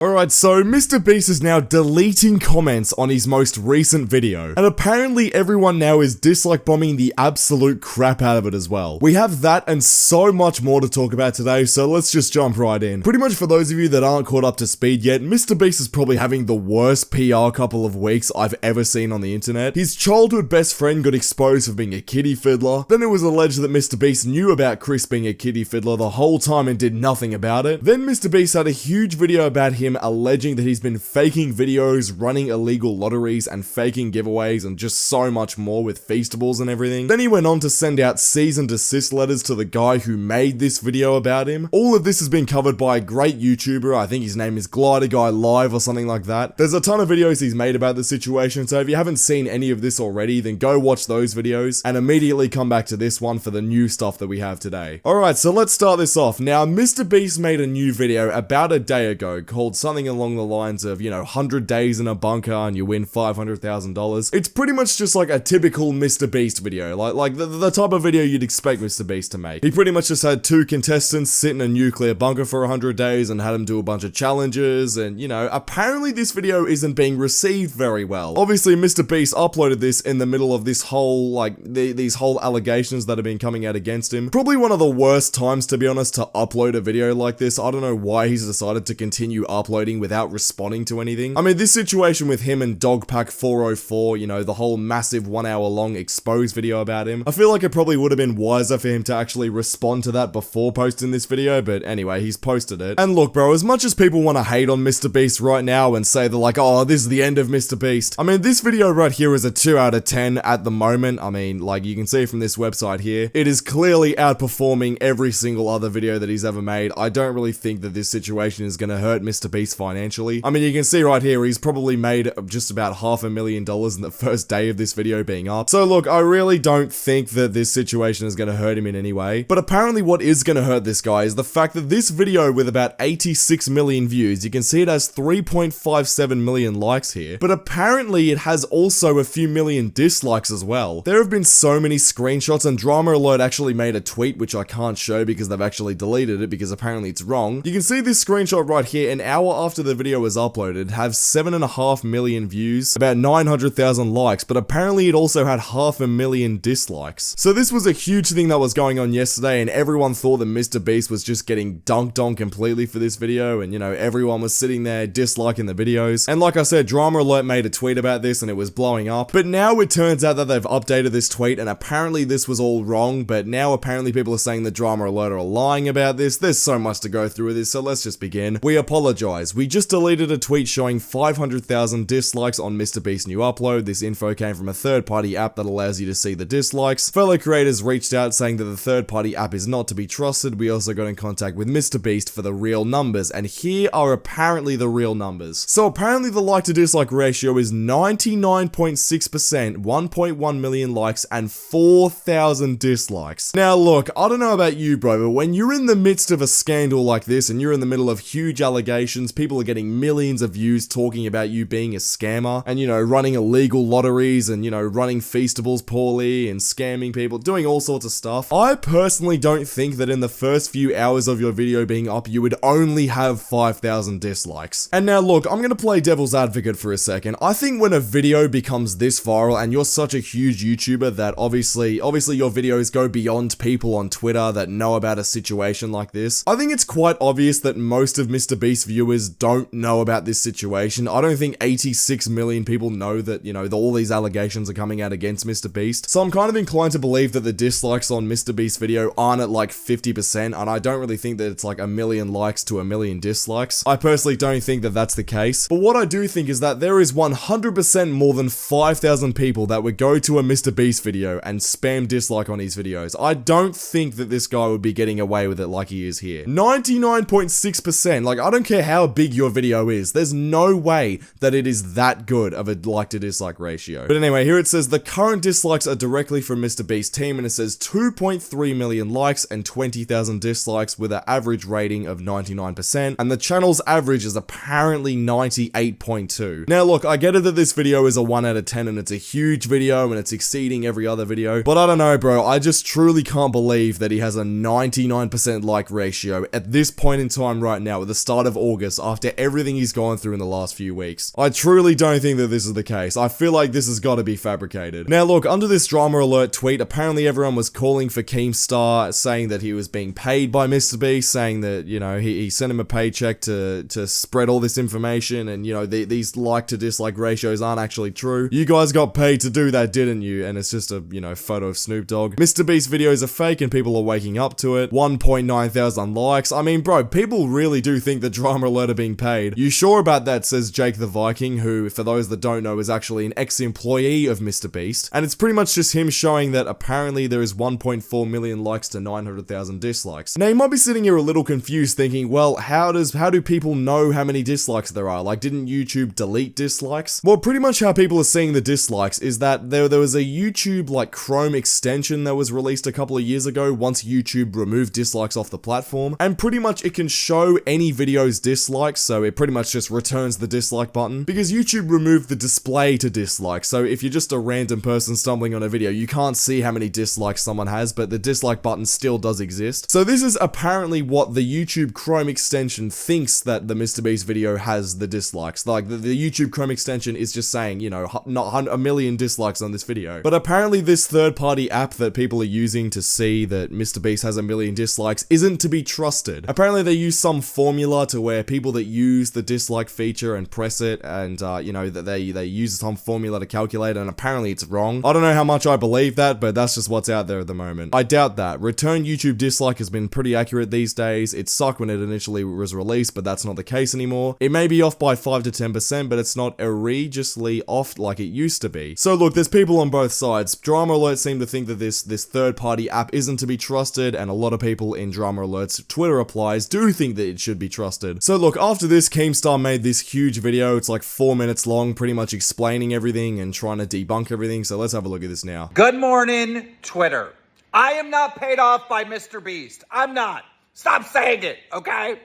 Alright, so MrBeast is now deleting comments on his most recent video, and apparently everyone now is dislike bombing the absolute crap out of it as well. We have that and so much more to talk about today, so let's just jump right in. Pretty much for those of you that aren't caught up to speed yet, MrBeast is probably having the worst PR couple of weeks I've ever seen on the internet. His childhood best friend got exposed for being a kiddie fiddler, then it was alleged that MrBeast knew about Chris being a kiddie fiddler the whole time and did nothing about it. Then MrBeast had a huge video about him alleging that he's been faking videos, running illegal lotteries, and faking giveaways, and just so much more with Feastables and everything. Then he went on to send out cease and desist letters to the guy who made this video about him. All of this has been covered by a great YouTuber, I think his name is Glider Guy Live or something like that. There's a ton of videos he's made about the situation, so if you haven't seen any of this already, then go watch those videos, and immediately come back to this one for the new stuff that we have today. Alright, so let's start this off. Now, MrBeast made a new video about a day ago called something along the lines of, 100 days in a bunker and you win $500,000. It's pretty much just like a typical MrBeast video, like the type of video you'd expect MrBeast to make. He pretty much just had two contestants sit in a nuclear bunker for 100 days and had them do a bunch of challenges, and apparently this video isn't being received very well. Obviously MrBeast uploaded this in the middle of this whole, these whole allegations that have been coming out against him. Probably one of the worst times, to be honest, to upload a video like this. I don't know why he's decided to continue uploading without responding to anything. I mean, this situation with him and Dogpack 404, the whole massive 1 hour long exposed video about him, I feel like it probably would have been wiser for him to actually respond to that before posting this video, but anyway, he's posted it. And look, bro, as much as people want to hate on MrBeast right now and say they're like, oh, this is the end of MrBeast, I mean, this video right here is a 2 out of 10 at the moment. I mean, like you can see from this website here, it is clearly outperforming every single other video that he's ever made. I don't really think that this situation is going to hurt MrBeast financially. I mean, you can see right here, he's probably made just about $500,000 in the first day of this video being up. So look, I really don't think that this situation is going to hurt him in any way. But apparently what is going to hurt this guy is the fact that this video with about 86 million views, you can see it has 3.57 million likes here, but apparently it has also a few million dislikes as well. There have been so many screenshots, and Drama Alert actually made a tweet, which I can't show because they've actually deleted it because apparently it's wrong. You can see this screenshot right here, an hour after the video was uploaded, have 7.5 million views, about 900,000 likes, but apparently it also had 500,000 dislikes. So this was a huge thing that was going on yesterday, and everyone thought that MrBeast was just getting dunked on completely for this video, and everyone was sitting there disliking the videos. And like I said, Drama Alert made a tweet about this and it was blowing up, but now it turns out that they've updated this tweet, and apparently this was all wrong, but now apparently people are saying that Drama Alert are lying about this. There's so much to go through with this, so let's just begin. We apologize. We just deleted a tweet showing 500,000 dislikes on MrBeast's new upload. This info came from a third-party app that allows you to see the dislikes. Fellow creators reached out saying that the third-party app is not to be trusted. We also got in contact with MrBeast for the real numbers, and here are apparently the real numbers. So apparently the like to dislike ratio is 99.6%, 1.1 million likes, and 4,000 dislikes. Now look, I don't know about you, bro, but when you're in the midst of a scandal like this and you're in the middle of huge allegations, people are getting millions of views talking about you being a scammer and, running illegal lotteries and, running Feastables poorly and scamming people, doing all sorts of stuff. I personally don't think that in the first few hours of your video being up, you would only have 5,000 dislikes. And now look, I'm gonna play devil's advocate for a second. I think when a video becomes this viral and you're such a huge YouTuber that obviously your videos go beyond people on Twitter that know about a situation like this, I think it's quite obvious that most of MrBeast viewers don't know about this situation. I don't think 86 million people know that, all these allegations are coming out against MrBeast. So I'm kind of inclined to believe that the dislikes on MrBeast's video aren't at like 50%, and I don't really think that it's like 1 million likes to 1 million dislikes. I personally don't think that that's the case. But what I do think is that there is 100% more than 5,000 people that would go to a MrBeast video and spam dislike on his videos. I don't think that this guy would be getting away with it like he is here. 99.6%, like I don't care how big your video is, there's no way that it is that good of a like to dislike ratio. But anyway, here it says the current dislikes are directly from MrBeast's team, and it says 2.3 million likes and 20,000 dislikes with an average rating of 99%, and the channel's average is apparently 98.2. Now look, I get it that this video is a 1 out of 10 and it's a huge video and it's exceeding every other video, but I don't know, bro, I just truly can't believe that he has a 99% like ratio at this point in time right now at the start of August serious after everything he's gone through in the last few weeks. I truly don't think that this is the case. I feel like this has got to be fabricated. Now look, under this drama alert tweet, apparently everyone was calling for Keemstar, saying that he was being paid by MrBeast, saying that, you know, he sent him a paycheck to spread all this information, and, you know, these like to dislike ratios aren't actually true. You guys got paid to do that, didn't you? And it's just a, you know, photo of Snoop Dogg. MrBeast videos are fake and people are waking up to it. 1.9 thousand likes. I mean, bro, people really do think that drama alert are being paid. You sure about that, says Jake the Viking, who, for those that don't know, is actually an ex-employee of MrBeast. And it's pretty much just him showing that apparently there is 1.4 million likes to 900,000 dislikes. Now, you might be sitting here a little confused thinking, well, how do people know how many dislikes there are? Like, didn't YouTube delete dislikes? Well, pretty much how people are seeing the dislikes is that there was a YouTube, like, Chrome extension that was released a couple of years ago once YouTube removed dislikes off the platform, and pretty much it can show any video's dislikes, so it pretty much just returns the dislike button, because YouTube removed the display to dislike, so if you're just a random person stumbling on a video, you can't see how many dislikes someone has, but the dislike button still does exist. So this is apparently what the YouTube Chrome extension thinks that the MrBeast video has the dislikes. Like, the YouTube Chrome extension is just saying, you know, not a million dislikes on this video. But apparently this third-party app that people are using to see that MrBeast has a million dislikes isn't to be trusted. Apparently they use some formula to where people that use the dislike feature and press it, and you know, that they use some formula to calculate, and apparently it's wrong. I don't know how much I believe that, but that's just what's out there at the moment. I doubt that. Return YouTube dislike has been pretty accurate these days. It sucked when it initially was released, but that's not the case anymore. It may be off by 5 to 10%, but it's not egregiously off like it used to be. So look, there's people on both sides. Drama Alert seem to think that this third-party app isn't to be trusted, and a lot of people in Drama Alert's Twitter replies do think that it should be trusted. So look, after this, Keemstar made this huge video. It's like 4 minutes long, pretty much explaining everything and trying to debunk everything. So let's have a look at this now. Good morning, Twitter. I am not paid off by MrBeast. I'm not. Stop saying it, okay?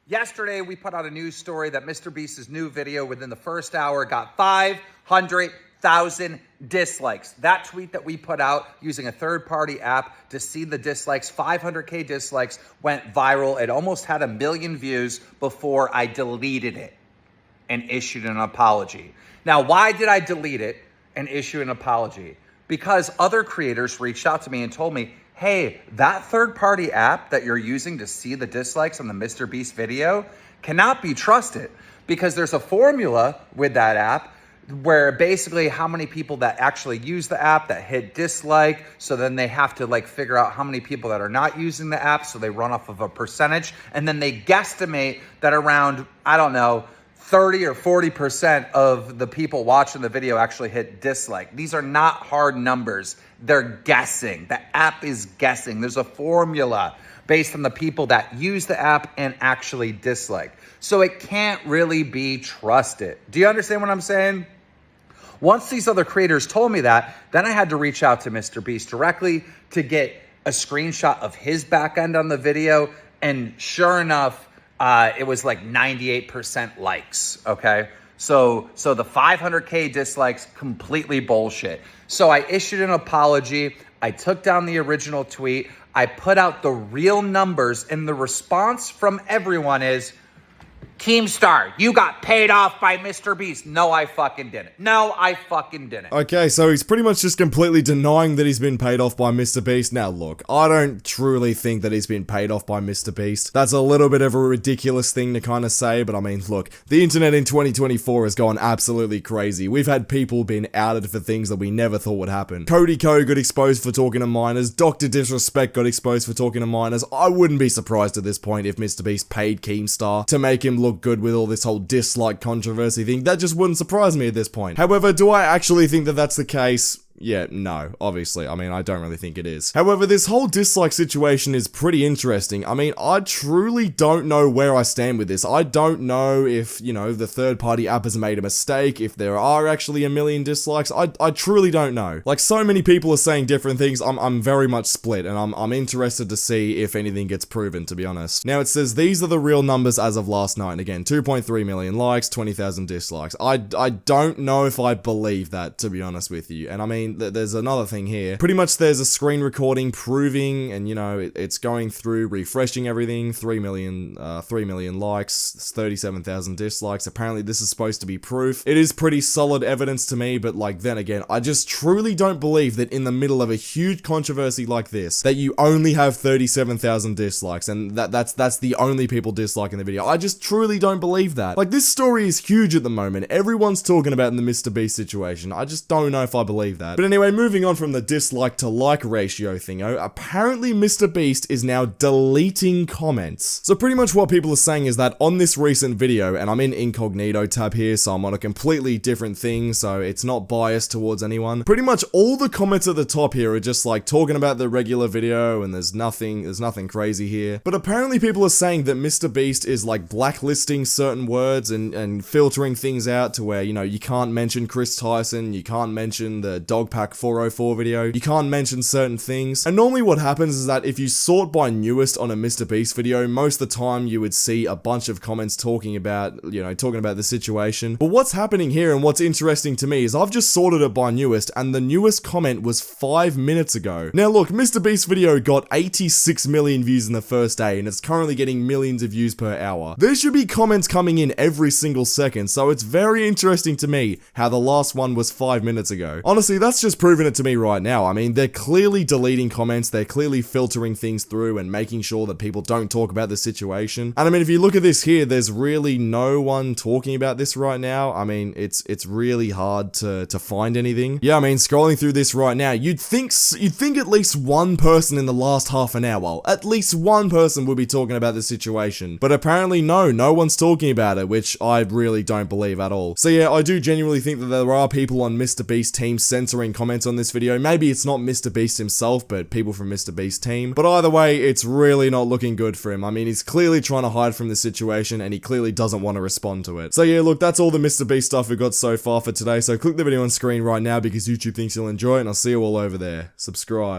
Yesterday, we put out a news story that MrBeast's new video within the first hour got 500,000 dislikes. That tweet that we put out using a third-party app to see the dislikes, 500K dislikes, went viral. It almost had 1 million views before I deleted it and issued an apology. Now, why did I delete it and issue an apology? Because other creators reached out to me and told me, hey, that third-party app that you're using to see the dislikes on the MrBeast video cannot be trusted, because there's a formula with that app where basically how many people that actually use the app that hit dislike, so then they have to like figure out how many people that are not using the app, so they run off of a percentage, and then they guesstimate that around, I don't know, 30 or 40% of the people watching the video actually hit dislike. These are not hard numbers. They're guessing. The app is guessing. There's a formula based on the people that use the app and actually dislike. So it can't really be trusted. Do you understand what I'm saying? Once these other creators told me that, then I had to reach out to MrBeast directly to get a screenshot of his back end on the video. And sure enough, it was like 98% likes, okay? So the 500K dislikes, completely bullshit. So I issued an apology. I took down the original tweet. I put out the real numbers, and the response from everyone is, Keemstar, you got paid off by MrBeast. No, I fucking didn't. No, I fucking didn't. Okay, so he's pretty much just completely denying that he's been paid off by MrBeast. Now look, I don't truly think that he's been paid off by MrBeast. That's a little bit of a ridiculous thing to kind of say, but I mean, look, the internet in 2024 has gone absolutely crazy. We've had people being outed for things that we never thought would happen. Cody Ko got exposed for talking to minors. Dr. Disrespect got exposed for talking to minors. I wouldn't be surprised at this point if MrBeast paid Keemstar to make him look good with all this whole dislike controversy thing. That just wouldn't surprise me at this point. However, do I actually think that that's the case? Yeah, no, obviously. I mean, I don't really think it is. However, this whole dislike situation is pretty interesting. I mean, I truly don't know where I stand with this. I don't know if, you know, the third-party app has made a mistake, if there are actually 1 million dislikes. I truly don't know. Like, so many people are saying different things. I'm very much split, and I'm interested to see if anything gets proven, to be honest. Now, it says these are the real numbers as of last night. And again, 2.3 million likes, 20,000 dislikes. I don't know if I believe that, to be honest with you. And I mean, mean, there's another thing here. Pretty much there's a screen recording proving, and you know, it's going through, refreshing everything, 3 million likes, 37,000 dislikes. Apparently this is supposed to be proof. It is pretty solid evidence to me, but like, then again, I just truly don't believe that in the middle of a huge controversy like this, that you only have 37,000 dislikes, and that's the only people disliking the video. I just truly don't believe that. Like, this story is huge at the moment. Everyone's talking about in the MrBeast situation. I just don't know if I believe that. But anyway, moving on from the dislike to like ratio thingo, apparently MrBeast is now deleting comments. So pretty much what people are saying is that on this recent video, and I'm in incognito tab here, so I'm on a completely different thing, so it's not biased towards anyone. Pretty much all the comments at the top here are just like talking about the regular video, and there's nothing crazy here. But apparently people are saying that MrBeast is like blacklisting certain words and filtering things out to where, you know, you can't mention Chris Tyson, you can't mention the Dogpack 404 video, you can't mention certain things. And normally what happens is that if you sort by newest on a MrBeast video, most of the time you would see a bunch of comments talking about the situation. But what's happening here, and what's interesting to me, is I've just sorted it by newest, and the newest comment was 5 minutes ago. Now look, MrBeast's video got 86 million views in the first day, and it's currently getting millions of views per hour. There should be comments coming in every single second, so it's very interesting to me how the last one was 5 minutes ago. Honestly, that's just proving it to me right now. I mean, they're clearly deleting comments, they're clearly filtering things through and making sure that people don't talk about the situation. And I mean, if you look at this here, there's really no one talking about this right now. I mean, it's really hard to find anything. Yeah, I mean, scrolling through this right now, you'd think at least one person in the last half an hour, at least one person would be talking about the situation. But apparently no one's talking about it, which I really don't believe at all. So yeah, I do genuinely think that there are people on MrBeast team censoring comments on this video. Maybe it's not MrBeast himself, but people from MrBeast team. But either way, it's really not looking good for him. I mean, he's clearly trying to hide from the situation, and he clearly doesn't want to respond to it. So yeah, look, that's all the MrBeast stuff we've got so far for today. So click the video on screen right now because YouTube thinks you'll enjoy it, and I'll see you all over there. Subscribe.